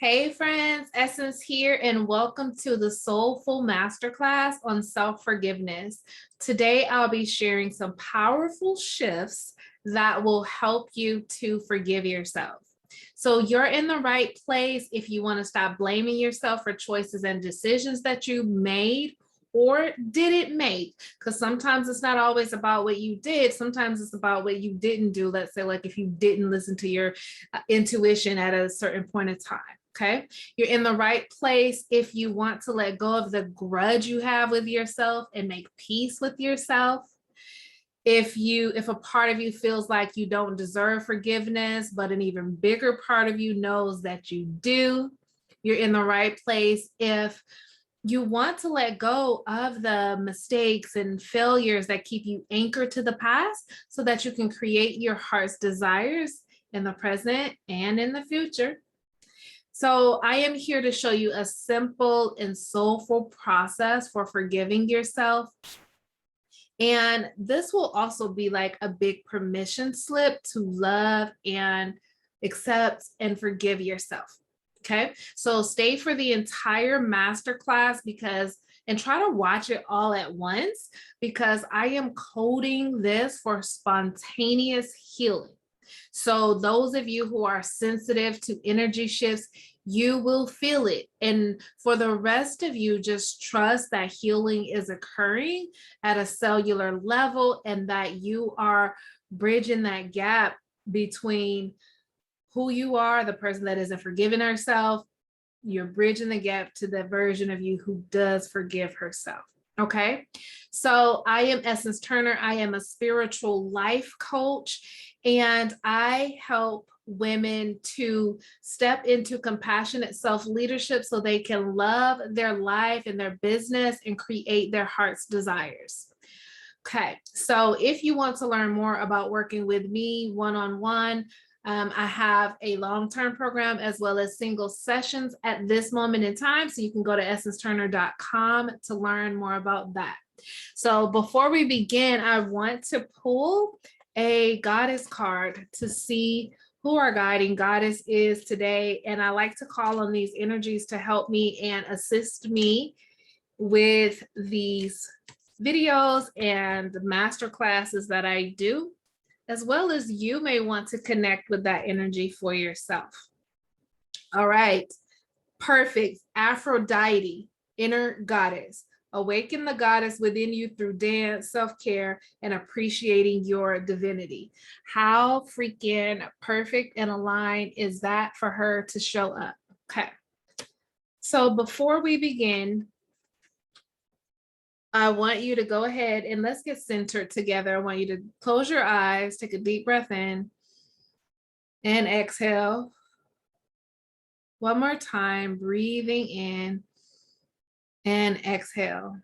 Hey friends, Essence here, and welcome to the Soulful Masterclass on self-forgiveness. Today, I'll be sharing some powerful shifts that will help you to forgive yourself. So you're in the right place if you want to stop blaming yourself for choices and decisions that you made or didn't make, because sometimes it's not always about what you did. Sometimes it's about what you didn't do. Let's say, like if you didn't listen to your intuition at a certain point in time. Okay, you're in the right place if you want to let go of the grudge you have with yourself and make peace with yourself. If a part of you feels like you don't deserve forgiveness, but an even bigger part of you knows that you do, you're in the right place if you want to let go of the mistakes and failures that keep you anchored to the past so that you can create your heart's desires in the present and in the future. So I am here to show you a simple and soulful process for forgiving yourself. And this will also be like a big permission slip to love and accept and forgive yourself. Okay, so stay for the entire masterclass and try to watch it all at once, because I am coding this for spontaneous healing. So those of you who are sensitive to energy shifts, you will feel it. And for the rest of you, just trust that healing is occurring at a cellular level and that you are bridging that gap between who you are, the person that isn't forgiving herself. You're bridging the gap to the version of you who does forgive herself. Okay, so I am Essence Turner. I am a spiritual life coach, and I help women to step into compassionate self-leadership so they can love their life and their business and create their heart's desires. Okay, so if you want to learn more about working with me one-on-one, I have a long-term program as well as single sessions at this moment in time. So you can go to essenceturner.com to learn more about that. So before we begin, I want to pull a goddess card to see who our guiding goddess is today. And I like to call on these energies to help me and assist me with these videos and master classes that I do, as well as you may want to connect with that energy for yourself. All right, perfect. Aphrodite, inner goddess. Awaken the goddess within you through dance, self-care, and appreciating your divinity. How freaking perfect and aligned is that for her to show up? Okay. So before we begin, I want you to go ahead and let's get centered together. I want you to close your eyes, take a deep breath in, and exhale. One more time, breathing in and exhale.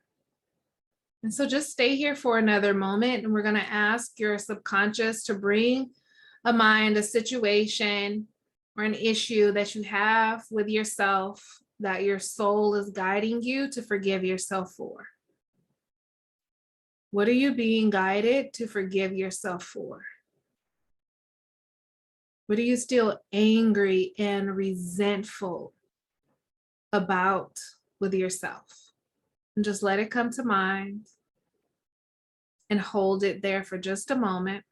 And so just stay here for another moment, and we're going to ask your subconscious to bring a mind, a situation, or an issue that you have with yourself that your soul is guiding you to forgive yourself for. What are you being guided to forgive yourself for? What are you still angry and resentful about with yourself? And just let it come to mind and hold it there for just a moment.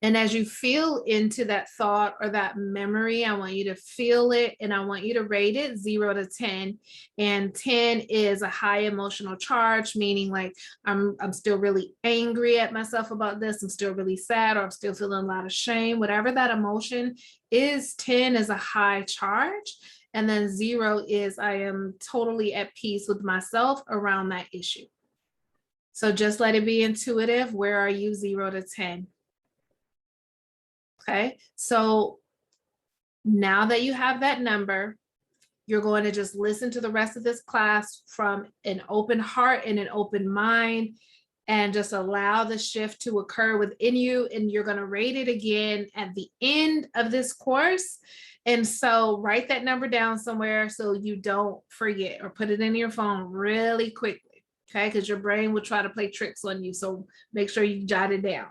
And as you feel into that thought or that memory, I want you to feel it and I want you to rate it 0 to 10. And 10 is a high emotional charge, meaning like I'm still really angry at myself about this. I'm still really sad, or I'm still feeling a lot of shame. Whatever that emotion is, 10 is a high charge. And then 0 is I am totally at peace with myself around that issue. So just let it be intuitive. Where are you 0 to 10? Okay, so now that you have that number, you're going to just listen to the rest of this class from an open heart and an open mind, and just allow the shift to occur within you. And you're going to rate it again at the end of this course. And so write that number down somewhere so you don't forget, or put it in your phone really quickly. Okay, because your brain will try to play tricks on you. So make sure you jot it down.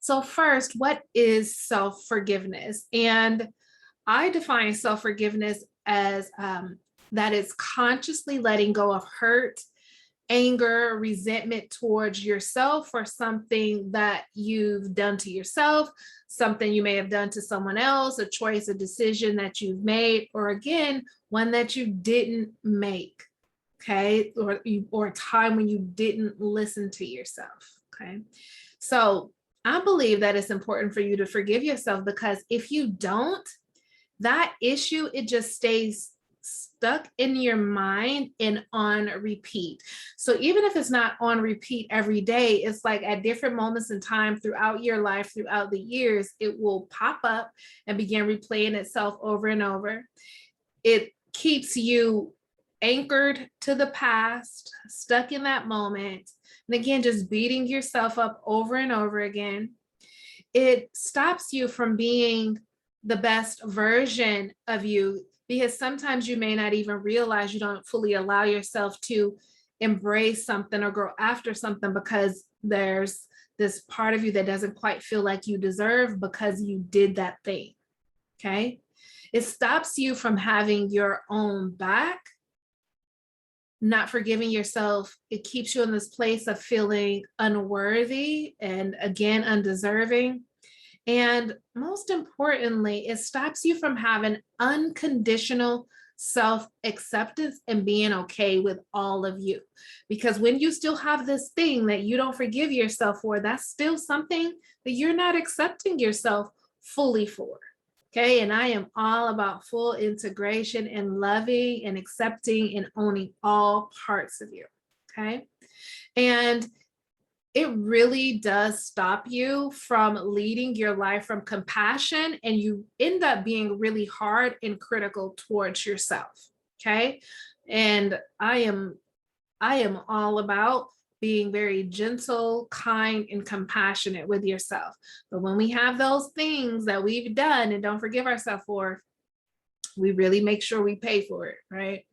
So first, what is self-forgiveness? And I define self-forgiveness as that it's consciously letting go of hurt, anger, resentment towards yourself for something that you've done to yourself, something you may have done to someone else, a choice, a decision that you've made, or again, one that you didn't make. Okay. Or a time when you didn't listen to yourself. Okay. So I believe that it's important for you to forgive yourself, because if you don't, that issue, it just stays stuck in your mind and on repeat. So even if it's not on repeat every day, it's like at different moments in time throughout your life, throughout the years, it will pop up and begin replaying itself over and over. It keeps you anchored to the past, stuck in that moment. And again, just beating yourself up over and over again. It stops you from being the best version of you, because sometimes you may not even realize you don't fully allow yourself to embrace something or go after something because there's this part of you that doesn't quite feel like you deserve because you did that thing. Okay. It stops you from having your own back. Not forgiving yourself, it keeps you in this place of feeling unworthy and again, undeserving. And most importantly, it stops you from having unconditional self-acceptance and being okay with all of you. Because when you still have this thing that you don't forgive yourself for, that's still something that you're not accepting yourself fully for. Okay. And I am all about full integration and loving and accepting and owning all parts of you. Okay. And it really does stop you from leading your life from compassion, and you end up being really hard and critical towards yourself. Okay. And I am all about being very gentle, kind, and compassionate with yourself. But when we have those things that we've done and don't forgive ourselves for, we really make sure we pay for it, right?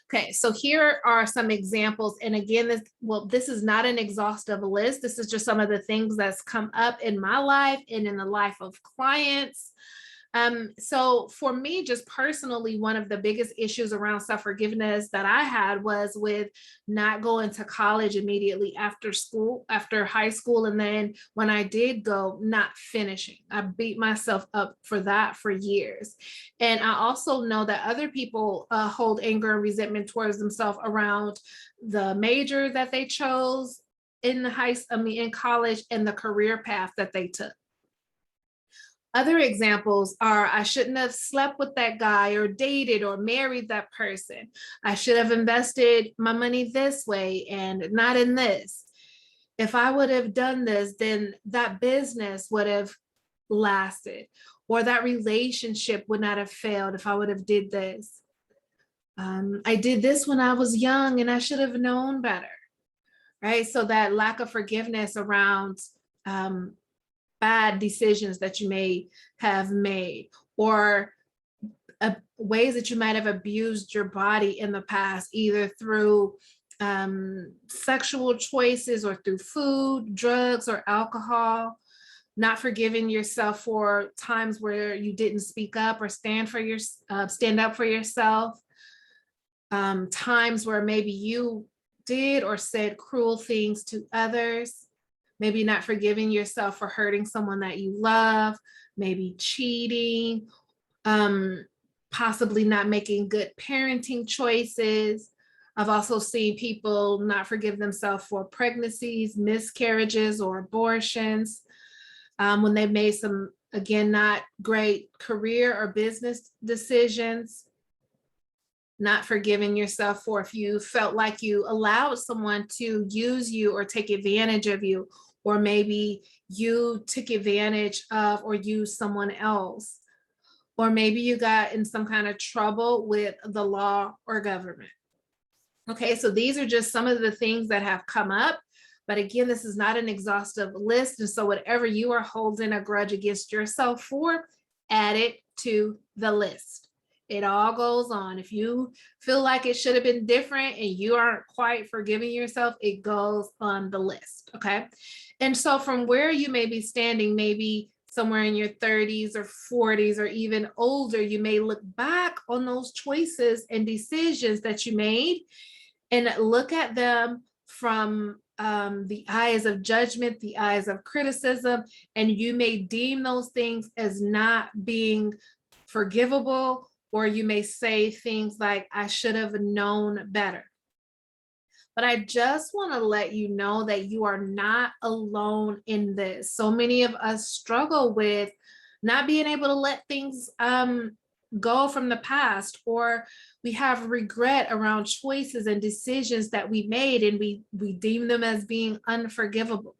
Okay, so here are some examples. And again, this is not an exhaustive list. This is just some of the things that's come up in my life and in the life of clients. So for me, just personally, one of the biggest issues around self-forgiveness that I had was with not going to college immediately after school, after high school. And then when I did go, not finishing. I beat myself up for that for years. And I also know that other people hold anger and resentment towards themselves around the major that they chose in college, and the career path that they took. Other examples are, I shouldn't have slept with that guy or dated or married that person. I should have invested my money this way and not in this. If I would have done this, then that business would have lasted, or that relationship would not have failed if I would have did this. I did this when I was young and I should have known better, right? So that lack of forgiveness around bad decisions that you may have made, or ways that you might have abused your body in the past, either through sexual choices or through food, drugs, or alcohol. Not forgiving yourself for times where you didn't speak up or stand up for yourself. Times where maybe you did or said cruel things to others. Maybe not forgiving yourself for hurting someone that you love, maybe cheating, possibly not making good parenting choices. I've also seen people not forgive themselves for pregnancies, miscarriages, or abortions, when they've made some, again, not great career or business decisions. Not forgiving yourself for if you felt like you allowed someone to use you or take advantage of you, or maybe you took advantage of or used someone else, or maybe you got in some kind of trouble with the law or government. Okay, so these are just some of the things that have come up. But again, this is not an exhaustive list. And so whatever you are holding a grudge against yourself for, add it to the list. It all goes on. If you feel like it should have been different and you aren't quite forgiving yourself, it goes on the list. Okay. And so from where you may be standing, maybe somewhere in your 30s or 40s or even older, you may look back on those choices and decisions that you made and look at them from the eyes of judgment, the eyes of criticism, and you may deem those things as not being forgivable, or you may say things like, I should have known better. But I just want to let you know that you are not alone in this. So many of us struggle with not being able to let things go from the past, or we have regret around choices and decisions that we made, and we deem them as being unforgivable.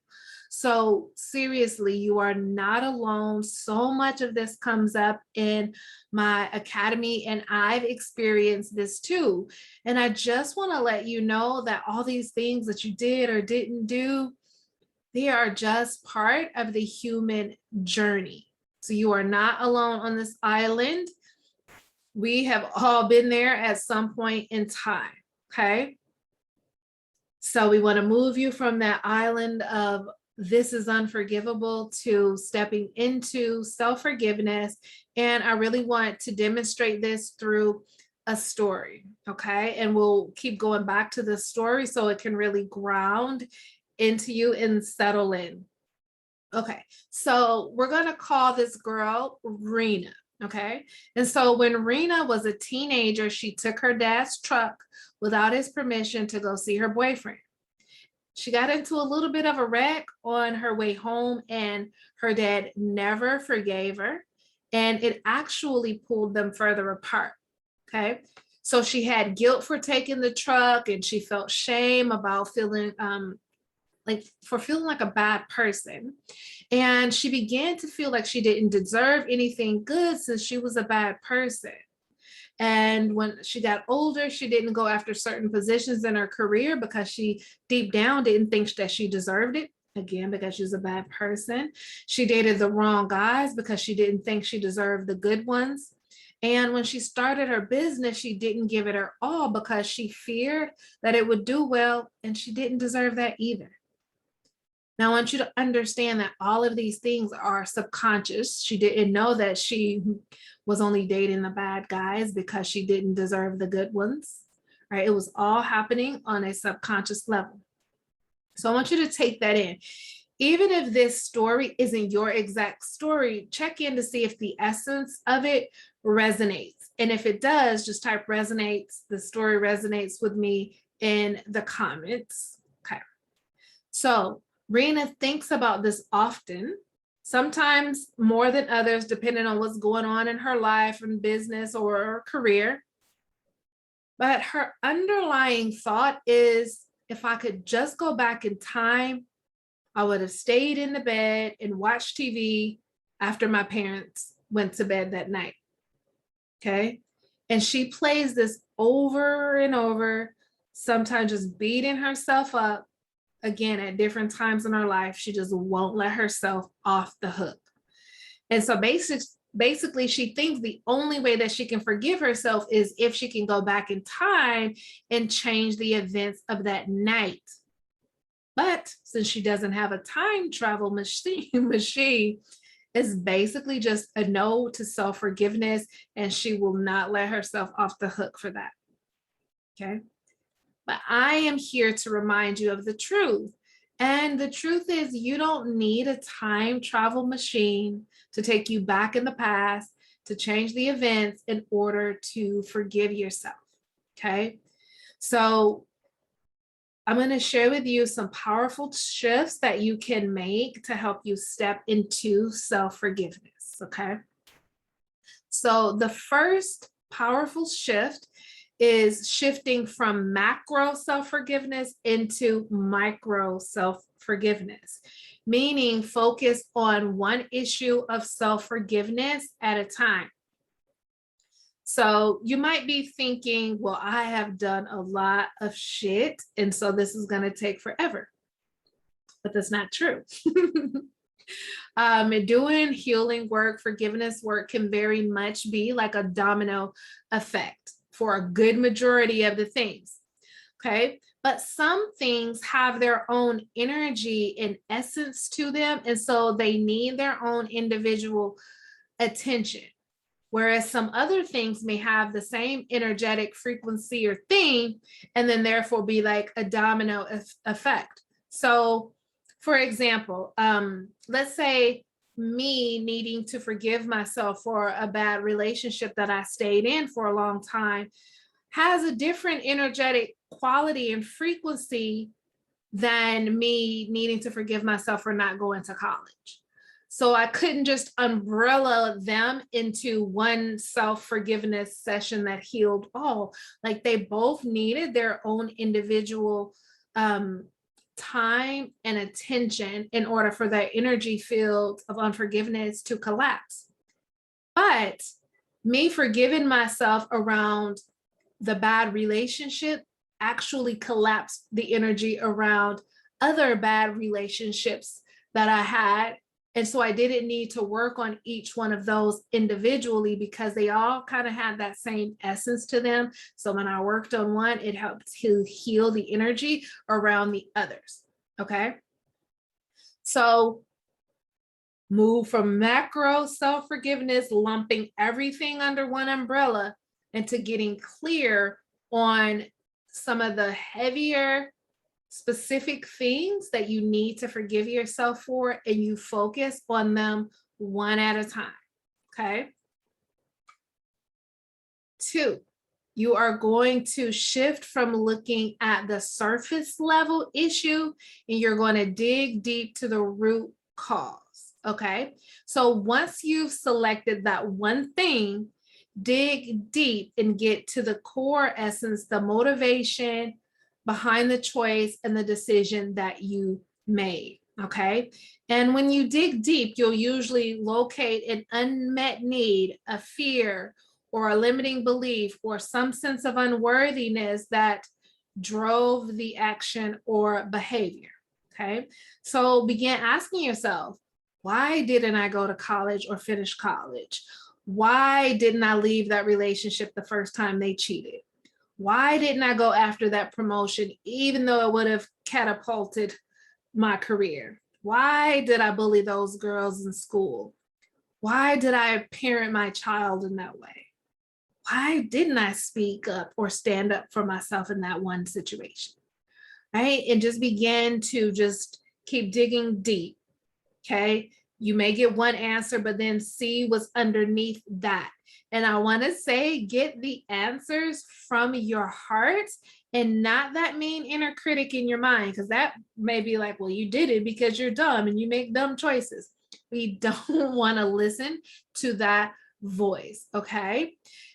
So seriously, you are not alone. So much of this comes up in my academy, and I've experienced this too. And I just want to let you know that all these things that you did or didn't do, they are just part of the human journey. So you are not alone on this island. We have all been there at some point in time, okay? So we want to move you from that island of this is unforgivable to stepping into self-forgiveness. And I really want to demonstrate this through a story, okay? And we'll keep going back to the story so it can really ground into you and settle in. Okay, so we're gonna call this girl Rena, okay? And so when Rena was a teenager, she took her dad's truck without his permission to go see her boyfriend. She got into a little bit of a wreck on her way home, and her dad never forgave her, and it actually pulled them further apart, okay? So she had guilt for taking the truck, and she felt shame about feeling like a bad person. And she began to feel like she didn't deserve anything good since she was a bad person. And when she got older, she didn't go after certain positions in her career because she deep down didn't think that she deserved it. Again, because she was a bad person. She dated the wrong guys because she didn't think she deserved the good ones. And when she started her business, she didn't give it her all because she feared that it would do well, and she didn't deserve that either. Now, I want you to understand that all of these things are subconscious. She didn't know that she was only dating the bad guys because she didn't deserve the good ones, right? It was all happening on a subconscious level. So I want you to take that in. Even if this story isn't your exact story, check in to see if the essence of it resonates. And if it does, just type resonates, the story resonates with me in the comments. Okay. So Rena thinks about this often, sometimes more than others, depending on what's going on in her life and business or career. But her underlying thought is, if I could just go back in time, I would have stayed in the bed and watched TV after my parents went to bed that night. Okay. And she plays this over and over, sometimes just beating herself up. Again, at different times in her life, she just won't let herself off the hook. And so basically, she thinks the only way that she can forgive herself is if she can go back in time and change the events of that night. But since she doesn't have a time travel machine, it's basically just a no to self-forgiveness, and she will not let herself off the hook for that. Okay. But I am here to remind you of the truth. And the truth is, you don't need a time travel machine to take you back in the past to change the events in order to forgive yourself. Okay. So I'm going to share with you some powerful shifts that you can make to help you step into self-forgiveness. Okay. So the first powerful shift is shifting from macro self-forgiveness into micro self-forgiveness, meaning focus on one issue of self-forgiveness at a time. So you might be thinking, well, I have done a lot of shit, and so this is going to take forever. But that's not true. Doing healing work, forgiveness work can very much be like a domino effect for a good majority of the things. Okay. but some things have their own energy and essence to them. And so they need their own individual attention. Whereas some other things may have the same energetic frequency or theme, and then therefore be like a domino effect. So, for example, let's say me needing to forgive myself for a bad relationship that I stayed in for a long time has a different energetic quality and frequency than me needing to forgive myself for not going to college. So I couldn't just umbrella them into one self-forgiveness session that healed all. Like they both needed their own individual time and attention in order for that energy field of unforgiveness to collapse. But me forgiving myself around the bad relationship actually collapsed the energy around other bad relationships that I had. And so I didn't need to work on each one of those individually because they all kind of had that same essence to them. So when I worked on one, it helped to heal the energy around the others. Okay. So move from macro self-forgiveness, lumping everything under one umbrella, into getting clear on some of the heavier specific things that you need to forgive yourself for, and you focus on them one at a time. Okay. 2, you are going to shift from looking at the surface level issue, and you're going to dig deep to the root cause. Okay. So once you've selected that one thing, dig deep and get to the core essence, the motivation behind the choice and the decision that you made. Okay. And when you dig deep, you'll usually locate an unmet need, a fear, or a limiting belief, or some sense of unworthiness that drove the action or behavior. Okay. So begin asking yourself, why didn't I go to college or finish college? Why didn't I leave that relationship the first time they cheated? Why didn't I go after that promotion, even though it would have catapulted my career? Why did I bully those girls in school? Why did I parent my child in that way? Why didn't I speak up or stand up for myself in that one situation? Right? And just begin to just keep digging deep. Okay. You may get one answer, but then see what's underneath that. And I want to say, get the answers from your heart and not that mean inner critic in your mind, because that may be like, well, you did it because you're dumb and you make dumb choices. We don't want to listen to that voice. Okay.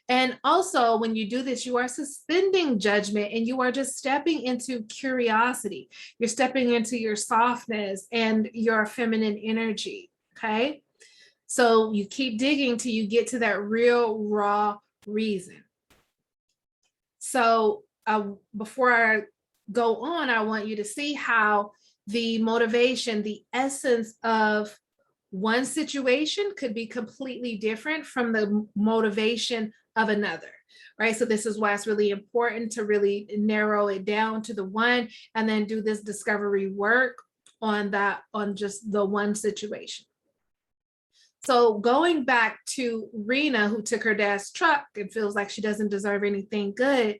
And also, when you do this, you are suspending judgment and you are just stepping into curiosity. You're stepping into your softness and your feminine energy. Okay. So you keep digging till you get to that real raw reason. So before I go on, I want you to see how the motivation, the essence of one situation could be completely different from the motivation of another, right? So this is why it's really important to really narrow it down to the one and then do this discovery work on that, on just the one situation. So going back to Rena, who took her dad's truck and feels like she doesn't deserve anything good,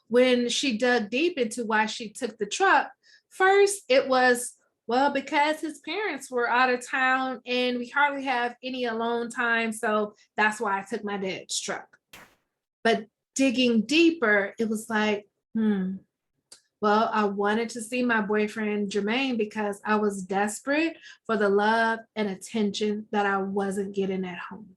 when she dug deep into why she took the truck, first it was, well, because his parents were out of town and we hardly have any alone time. So that's why I took my dad's truck. But digging deeper, it was like, well, I wanted to see my boyfriend Jermaine because I was desperate for the love and attention that I wasn't getting at home.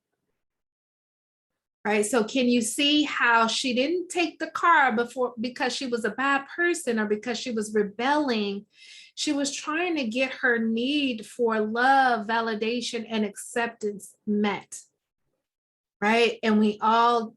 Right. So can you see how she didn't take the car before because she was a bad person or because she was rebelling? She was trying to get her need for love, validation, and acceptance met. Right. And we all,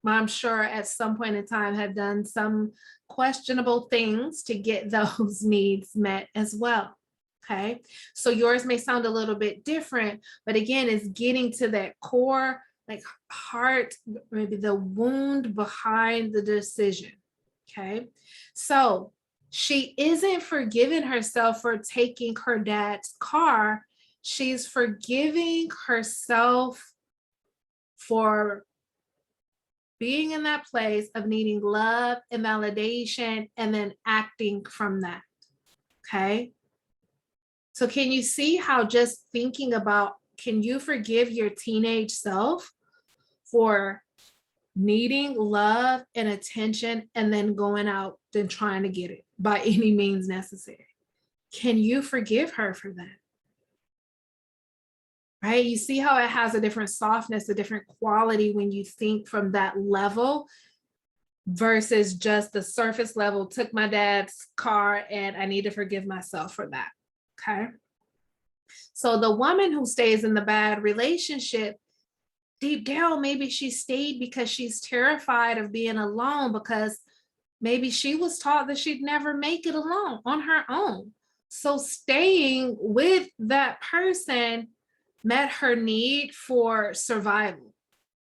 I'm sure at some point in time, have done some questionable things to get those needs met as well. Okay. So yours may sound a little bit different, but again, it's getting to that core, like heart, maybe the wound behind the decision. Okay. So She isn't forgiving herself for taking her dad's car. She's forgiving herself for being in that place of needing love and validation and then acting from that. Okay. So can you see how just thinking about, can you forgive your teenage self for needing love and attention and then going out and trying to get it by any means necessary? Can you forgive her for that? Right? You see how it has a different softness, a different quality when you think from that level versus just the surface level, took my dad's car and I need to forgive myself for that. Okay. So the woman who stays in the bad relationship, deep down, maybe she stayed because she's terrified of being alone, because maybe she was taught that she'd never make it alone on her own. So staying with that person met her need for survival,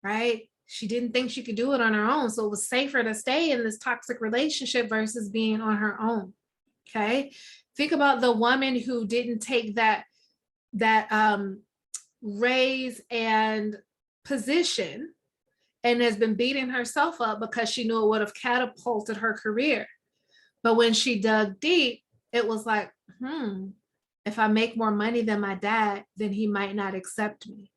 right? She didn't think she could do it on her own. So it was safer to stay in this toxic relationship versus being on her own. Okay. Think about the woman who didn't take that raise and position and has been beating herself up because she knew it would have catapulted her career. But when she dug deep, it was like, if I make more money than my dad, then he might not accept me.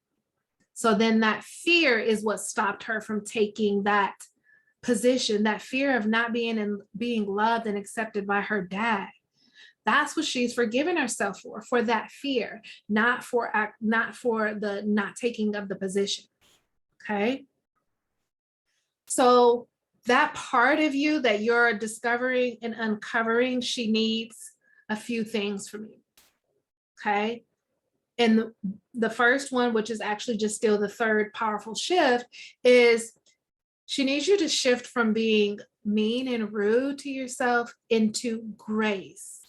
So then that fear is what stopped her from taking that position, that fear of not being loved and accepted by her dad. That's what she's forgiven herself for that fear, not for the not taking of the position. Okay. So that part of you that you're discovering and uncovering, she needs a few things from you. Okay. And the first one, which is actually just still the third powerful shift, is she needs you to shift from being mean and rude to yourself into grace.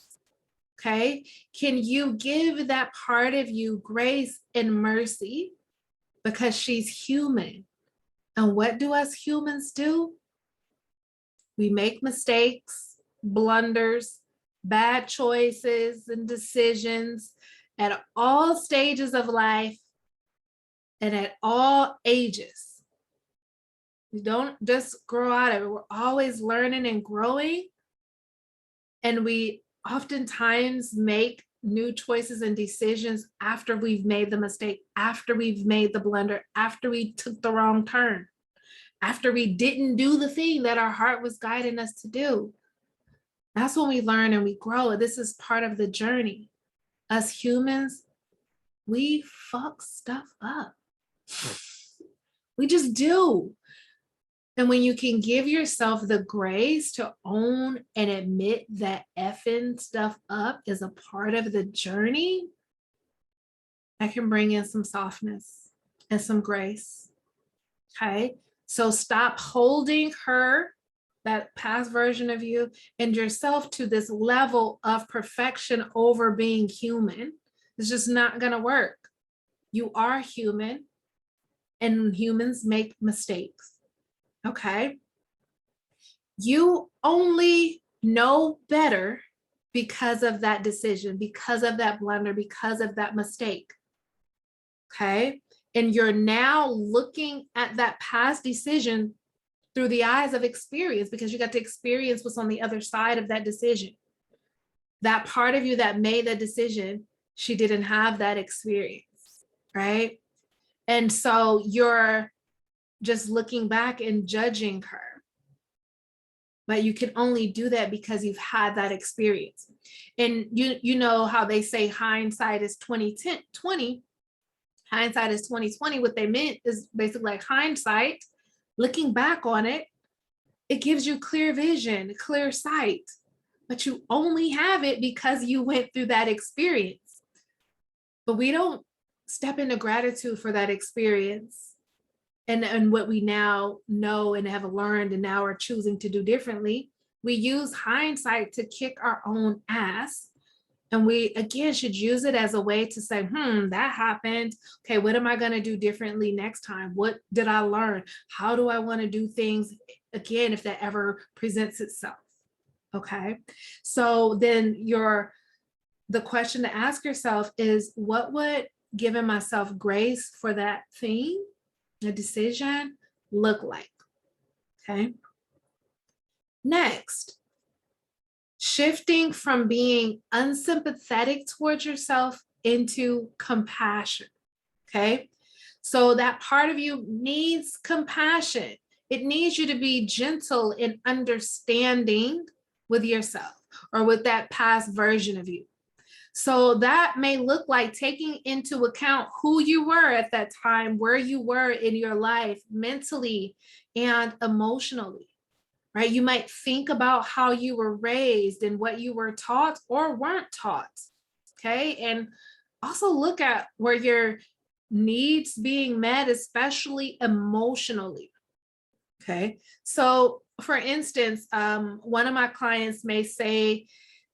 Okay. Can you give that part of you grace and mercy? Because she's human. And what do us humans do? We make mistakes, blunders, bad choices and decisions at all stages of life and at all ages. We don't just grow out of it. We're always learning and growing. And we oftentimes make new choices and decisions after we've made the mistake, after we've made the blunder, after we took the wrong turn, after we didn't do the thing that our heart was guiding us to do. That's when we learn and we grow. This is part of the journey. Us humans, we fuck stuff up. We just do. And when you can give yourself the grace to own and admit that effing stuff up is a part of the journey, that can bring in some softness and some grace. Okay. So stop holding her, that past version of you and yourself, to this level of perfection over being human. It's just not going to work. You are human and humans make mistakes. Okay. You only know better because of that decision, because of that blunder, because of that mistake. Okay. And you're now looking at that past decision through the eyes of experience, because you got to experience what's on the other side of that decision. That part of you that made that decision, she didn't have that experience, right? And so you're just looking back and judging her. But you can only do that because you've had that experience. And you know how they say hindsight is 2020. Hindsight is 2020. What they meant is basically like hindsight. Looking back on it, it gives you clear vision, clear sight, but you only have it because you went through that experience. But we don't step into gratitude for that experience and what we now know and have learned and now are choosing to do differently. We use hindsight to kick our own ass. And we, again, should use it as a way to say, that happened. Okay, what am I going to do differently next time? What did I learn? How do I want to do things again if that ever presents itself? Okay. So then the question to ask yourself is, what would giving myself grace for that thing, a decision, look like? Okay. Next, shifting from being unsympathetic towards yourself into compassion. Okay. So that part of you needs compassion. It needs you to be gentle and understanding with yourself or with that past version of you. So that may look like taking into account who you were at that time, where you were in your life mentally and emotionally, right? You might think about how you were raised and what you were taught or weren't taught, okay? And also look at where your needs being met, especially emotionally, okay? So for instance, one of my clients may say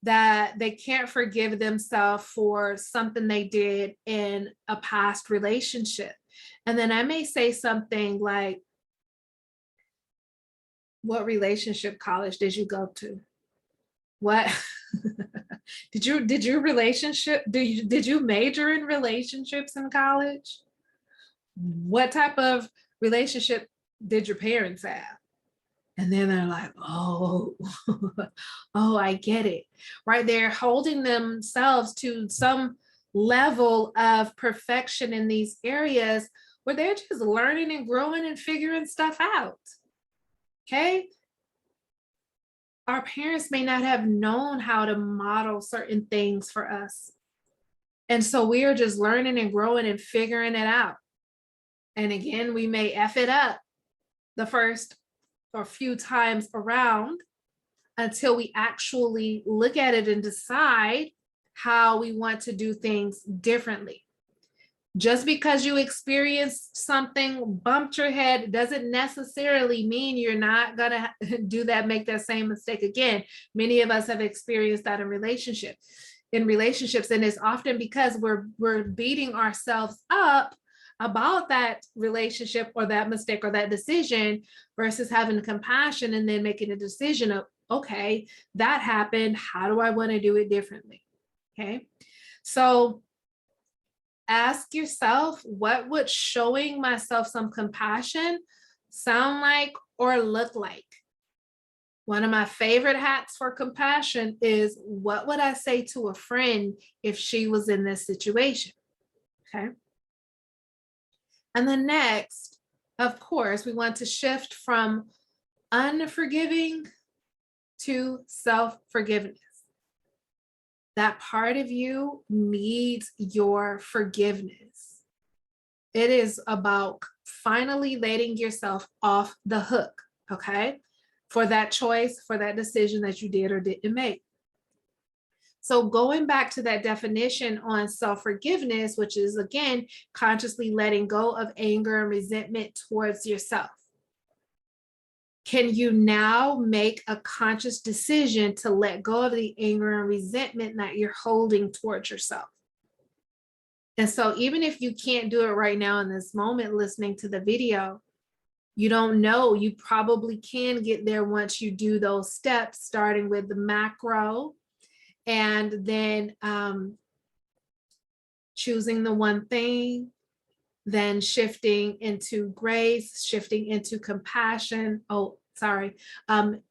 that they can't forgive themselves for something they did in a past relationship. And then I may say something like, what relationship college did you go to? What did you major in relationships in college? What type of relationship did your parents have? And then they're like, oh, oh, I get it, right? They're holding themselves to some level of perfection in these areas where they're just learning and growing and figuring stuff out, okay? Our parents may not have known how to model certain things for us. And so we are just learning and growing and figuring it out. And again, we may F it up the first or few times around until we actually look at it and decide how we want to do things differently. Just because you experienced something, bumped your head, doesn't necessarily mean you're not gonna do that, make that same mistake again. Many of us have experienced that in relationships, and it's often because we're beating ourselves up about that relationship or that mistake or that decision versus having compassion and then making a decision of, okay, that happened. How do I want to do it differently? Okay. So ask yourself, what would showing myself some compassion sound like or look like? One of my favorite hacks for compassion is, what would I say to a friend if she was in this situation? Okay. And then next, of course, we want to shift from unforgiving to self-forgiveness. That part of you needs your forgiveness. It is about finally letting yourself off the hook, okay? For that choice, for that decision that you did or didn't make. So going back to that definition on self-forgiveness, which is again, consciously letting go of anger and resentment towards yourself. Can you now make a conscious decision to let go of the anger and resentment that you're holding towards yourself? And so even if you can't do it right now in this moment, listening to the video, you don't know, you probably can get there once you do those steps, starting with the macro, and then choosing the one thing, then shifting into grace, shifting into compassion.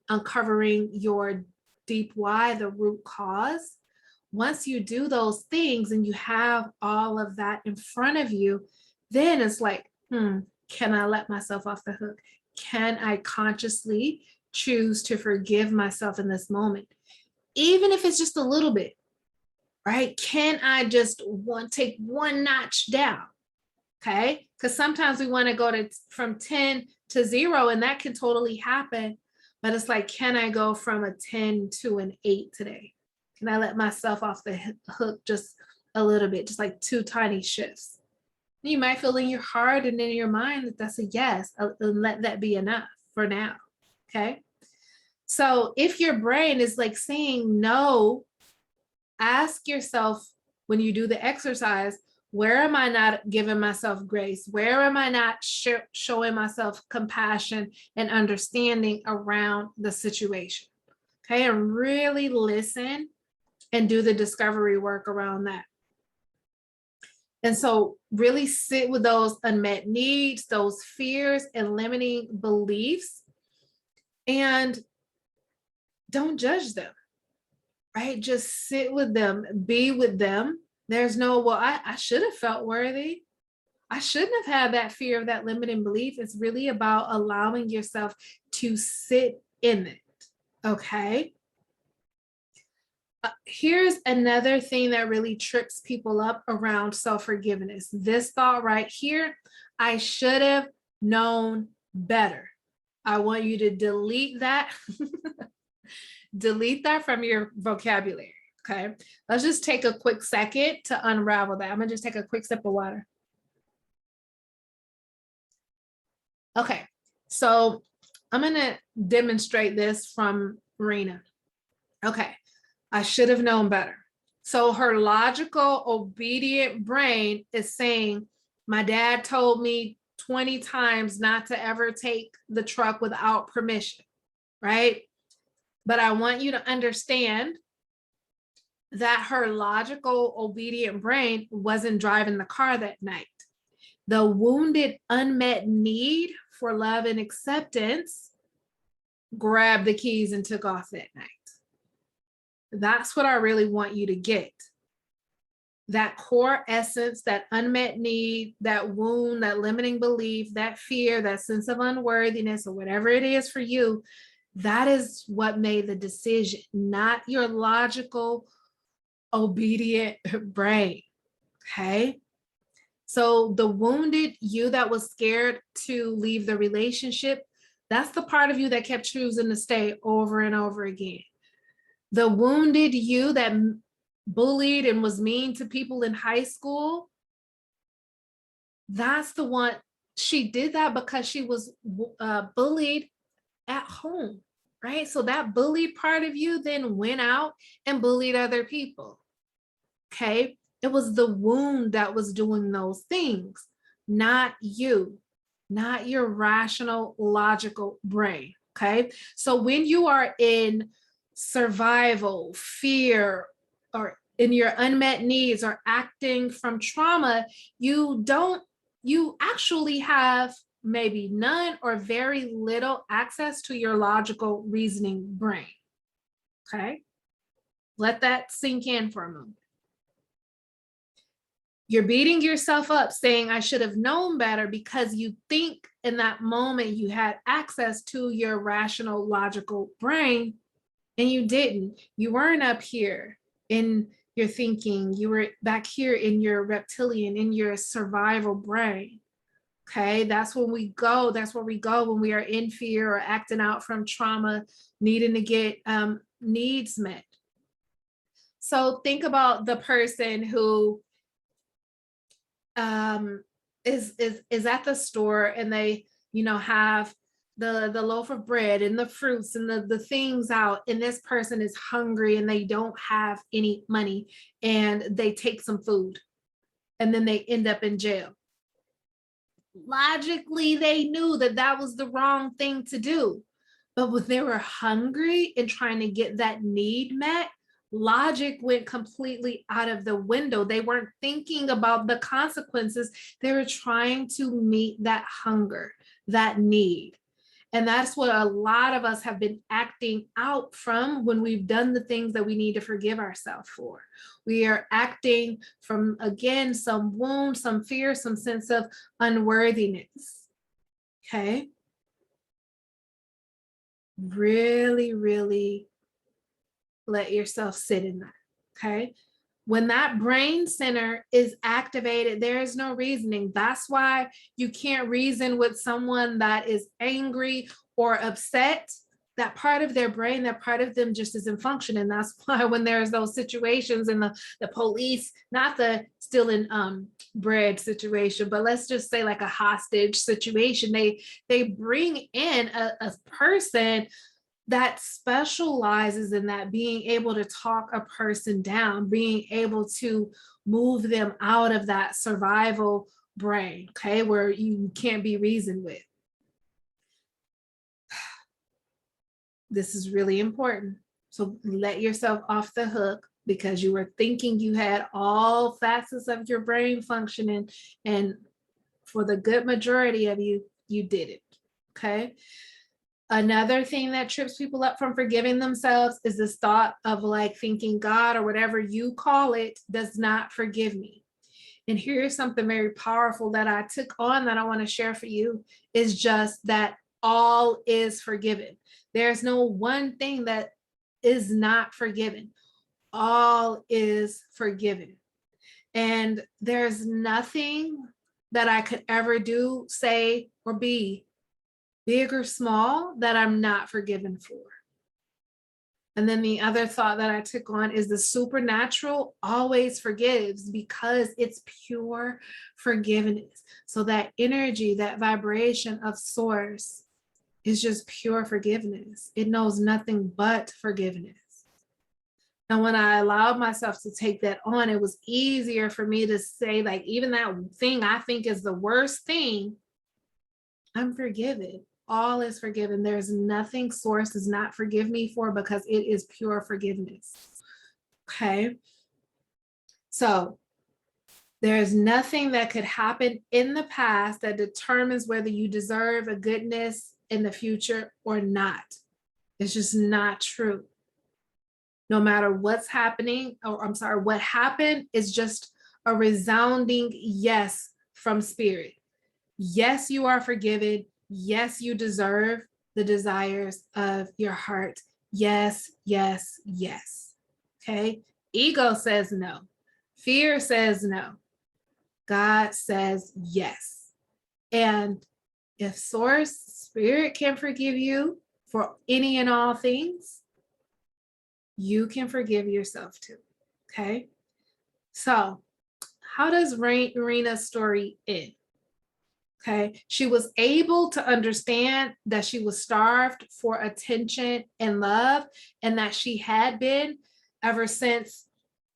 Uncovering your deep why, the root cause. Once you do those things and you have all of that in front of you, then it's like, can I let myself off the hook? Can I consciously choose to forgive myself in this moment? Even if it's just a little bit, right? Can I just take one notch down? Okay, because sometimes we want to go from 10 to 0, and that can totally happen. But it's like, can I go from a 10 to an 8 today? Can I let myself off the hook just a little bit, just like 2 tiny shifts? You might feel in your heart and in your mind that that's a yes, and let that be enough for now. Okay. So if your brain is like saying no, ask yourself when you do the exercise, where am I not giving myself grace? Where am I not showing myself compassion and understanding around the situation? Okay, and really listen and do the discovery work around that. And so really sit with those unmet needs, those fears and limiting beliefs, and don't judge them, right? Just sit with them, be with them. There's no, well, I should have felt worthy. I shouldn't have had that fear of that limiting belief. It's really about allowing yourself to sit in it, okay? Here's another thing that really trips people up around self-forgiveness. This thought right here, I should have known better. I want you to delete that. Delete that from your vocabulary, okay? Let's just take a quick second to unravel that. I'm gonna just take a quick sip of water. Okay, so I'm gonna demonstrate this from Rena. Okay, I should have known better. So her logical, obedient brain is saying, my dad told me 20 times not to ever take the truck without permission, right? But I want you to understand that her logical, obedient brain wasn't driving the car that night. The wounded, unmet need for love and acceptance grabbed the keys and took off that night. That's what I really want you to get. That core essence, that unmet need, that wound, that limiting belief, that fear, that sense of unworthiness, or whatever it is for you, that is what made the decision, not your logical, obedient brain, okay? So the wounded you that was scared to leave the relationship, that's the part of you that kept choosing to stay over and over again. The wounded you that bullied and was mean to people in high school, that's the one, she did that because she was bullied at home, right? So that bullied part of you then went out and bullied other people, okay? It was the wound that was doing those things, not you, not your rational, logical brain, okay? So when you are in survival, fear, or in your unmet needs or acting from trauma, you actually have maybe none or very little access to your logical reasoning brain, okay? Let that sink in for a moment. You're beating yourself up saying, I should have known better, because you think in that moment you had access to your rational, logical brain, and you didn't. You weren't up here in your thinking. You were back here in your reptilian, in your survival brain. Okay, that's when we go. That's where we go when we are in fear or acting out from trauma, needing to get needs met. So think about the person who is at the store, and they, have the loaf of bread and the fruits and the things out, and this person is hungry and they don't have any money, and they take some food and then they end up in jail. Logically, they knew that that was the wrong thing to do, but when they were hungry and trying to get that need met, logic went completely out of the window. They weren't thinking about the consequences. They were trying to meet that hunger, that need. And that's what a lot of us have been acting out from when we've done the things that we need to forgive ourselves for. We are acting from, again, some wound, some fear, some sense of unworthiness. Okay? Really, really let yourself sit in that, okay? When that brain center is activated, there is no reasoning. That's why you can't reason with someone that is angry or upset. That part of their brain, that part of them just isn't functioning. That's why when there's those situations in the police, not the stealing bread situation, but let's just say like a hostage situation, they bring in a person that specializes in that, being able to talk a person down, being able to move them out of that survival brain, okay, where you can't be reasoned with. This is really important. So let yourself off the hook because you were thinking you had all facets of your brain functioning, and for the good majority of you, you didn't. Okay. Another thing that trips people up from forgiving themselves is this thought of like thinking God or whatever you call it does not forgive me. And here's something very powerful that I took on that I want to share for you, is just that all is forgiven. There's no one thing that is not forgiven. All is forgiven. And there's nothing that I could ever do, say, or be, big or small, that I'm not forgiven for. And then the other thought that I took on is the supernatural always forgives because it's pure forgiveness. So that energy, that vibration of source is just pure forgiveness. It knows nothing but forgiveness. And when I allowed myself to take that on, it was easier for me to say, like, even that thing I think is the worst thing, I'm forgiven. All is forgiven. There's nothing source does not forgive me for, because it is pure forgiveness. Okay. So there's nothing that could happen in the past that determines whether you deserve a goodness in the future or not. It's just not true. No matter what's happening, or I'm sorry, what happened is just a resounding yes from spirit. Yes, you are forgiven. Yes, you deserve the desires of your heart. Yes, yes, yes. Okay. Ego says no. Fear says no. God says yes. And if source spirit can forgive you for any and all things, you can forgive yourself too. Okay. So how does Rena's story end? Okay. She was able to understand that she was starved for attention and love, and that she had been ever since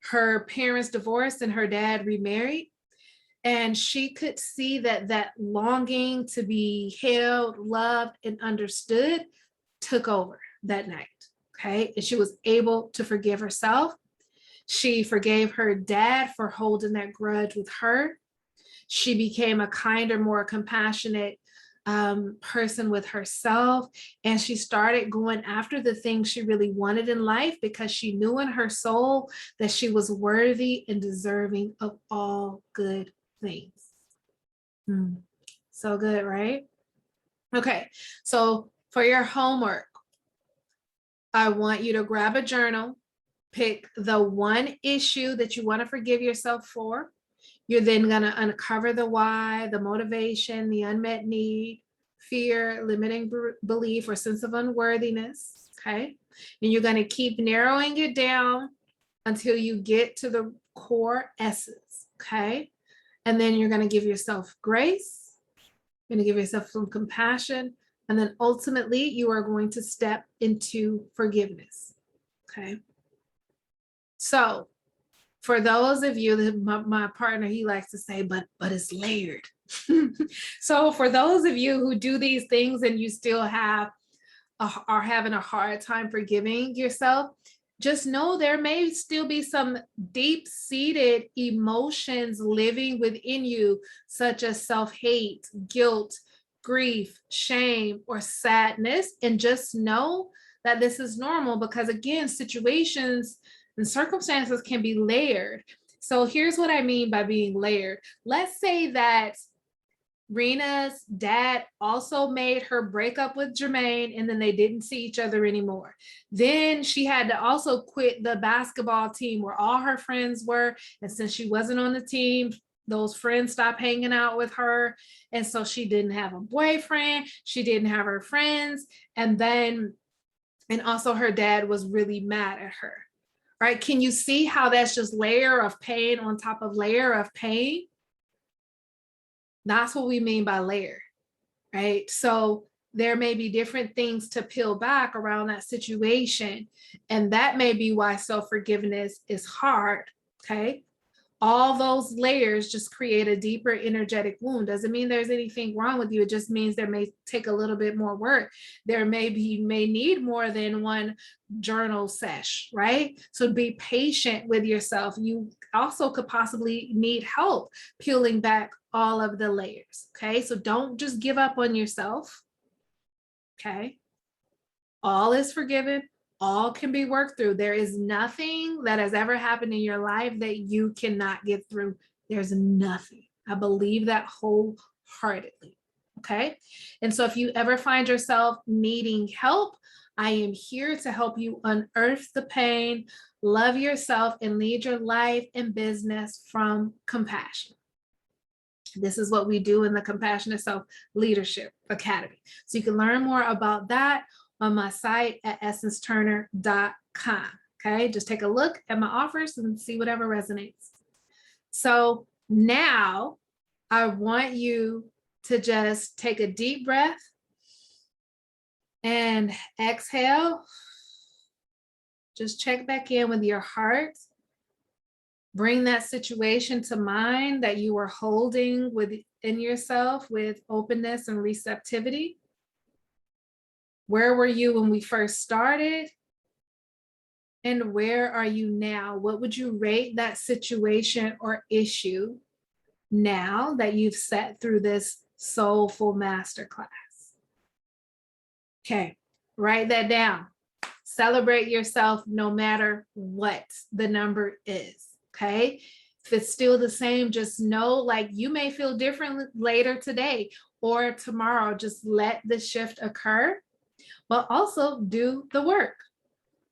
her parents divorced and her dad remarried. And she could see that that longing to be held, loved, and understood took over that night. Okay. And she was able to forgive herself. She forgave her dad for holding that grudge with her. She became a kinder, more compassionate person with herself. And she started going after the things she really wanted in life, because she knew in her soul that she was worthy and deserving of all good things. So good, right? Okay, so for your homework, I want you to grab a journal, pick the one issue that you want to forgive yourself for. You're then going to uncover the why, the motivation, the unmet need, fear, limiting belief, or sense of unworthiness. Okay. And you're going to keep narrowing it down until you get to the core essence. Okay. And then you're going to give yourself grace. You're going to give yourself some compassion. And then ultimately, you are going to step into forgiveness. Okay. So for those of you that my partner, he likes to say, but it's layered. So for those of you who do these things and you still are having a hard time forgiving yourself, just know there may still be some deep-seated emotions living within you, such as self-hate, guilt, grief, shame, or sadness. And just know that this is normal, because again, situations and circumstances can be layered. So here's what I mean by being layered. Let's say that Rena's dad also made her break up with Jermaine, and then they didn't see each other anymore. Then she had to also quit the basketball team where all her friends were. And since she wasn't on the team, those friends stopped hanging out with her. And so she didn't have a boyfriend. She didn't have her friends. And also her dad was really mad at her. Right? Can you see how that's just layer of pain on top of layer of pain? That's what we mean by layer, right? So there may be different things to peel back around that situation. And that may be why self-forgiveness is hard, okay? all those layers just create a deeper energetic wound. Doesn't mean there's anything wrong with you. It just means there may take a little bit more work. There may need more than one journal sesh, right? So be patient with yourself. You also could possibly need help peeling back all of the layers. Okay, so don't just give up on yourself. Okay, all is forgiven. All can be worked through. There is nothing that has ever happened in your life that you cannot get through. There's nothing. I believe that wholeheartedly. Okay. And so if you ever find yourself needing help, I am here to help you unearth the pain, love yourself, and lead your life and business from compassion. This is what we do in the Compassionate Self Leadership Academy. So you can learn more about that on my site at essenceturner.com. Okay, just take a look at my offers and see whatever resonates. So now I want you to just take a deep breath and exhale. Just check back in with your heart. Bring that situation to mind that you were holding within yourself with openness and receptivity. Where were you when we first started? And where are you now? What would you rate that situation or issue now that you've sat through this soulful masterclass? Okay, write that down. Celebrate yourself no matter what the number is, okay? If it's still the same, just know like you may feel different later today or tomorrow. Just let the shift occur, but also do the work.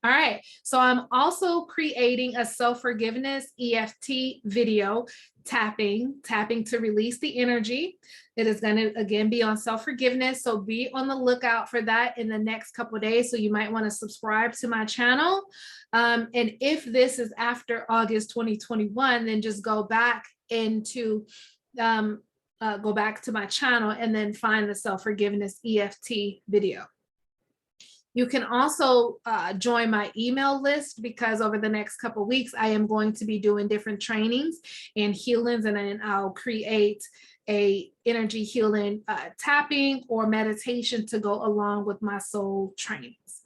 All right, so I'm also creating a self-forgiveness EFT video, tapping to release the energy. It is going to, again, be on self-forgiveness, so be on the lookout for that in the next couple of days. So you might want to subscribe to my channel. And if this is after August 2021, then just go back into go back to my channel and then find the self-forgiveness EFT video. You can also join my email list, because over the next couple of weeks, I am going to be doing different trainings and healings, and then I'll create a energy healing tapping or meditation to go along with my soul trainings.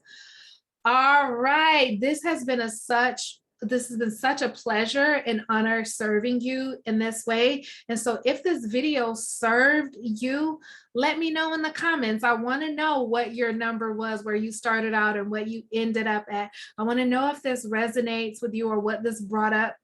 All right, this has been such a pleasure and honor serving you in this way. And so if this video served you, let me know in the comments. I want to know what your number was, where you started out and what you ended up at. I want to know if this resonates with you or what this brought up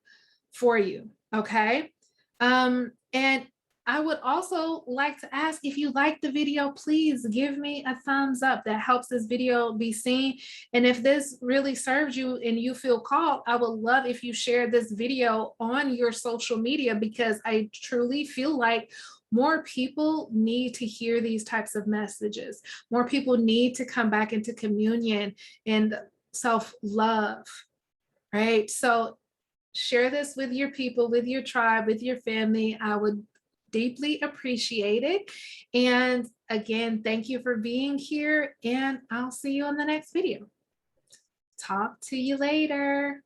for you. Okay. And I would also like to ask, if you like the video, please give me a thumbs up. That helps this video be seen. And if this really serves you and you feel called, I would love if you share this video on your social media, because I truly feel like more people need to hear these types of messages. More people need to come back into communion and self-love, right? So share this with your people, with your tribe, with your family. I would deeply appreciate it. And again, thank you for being here, and I'll see you on the next video. Talk to you later.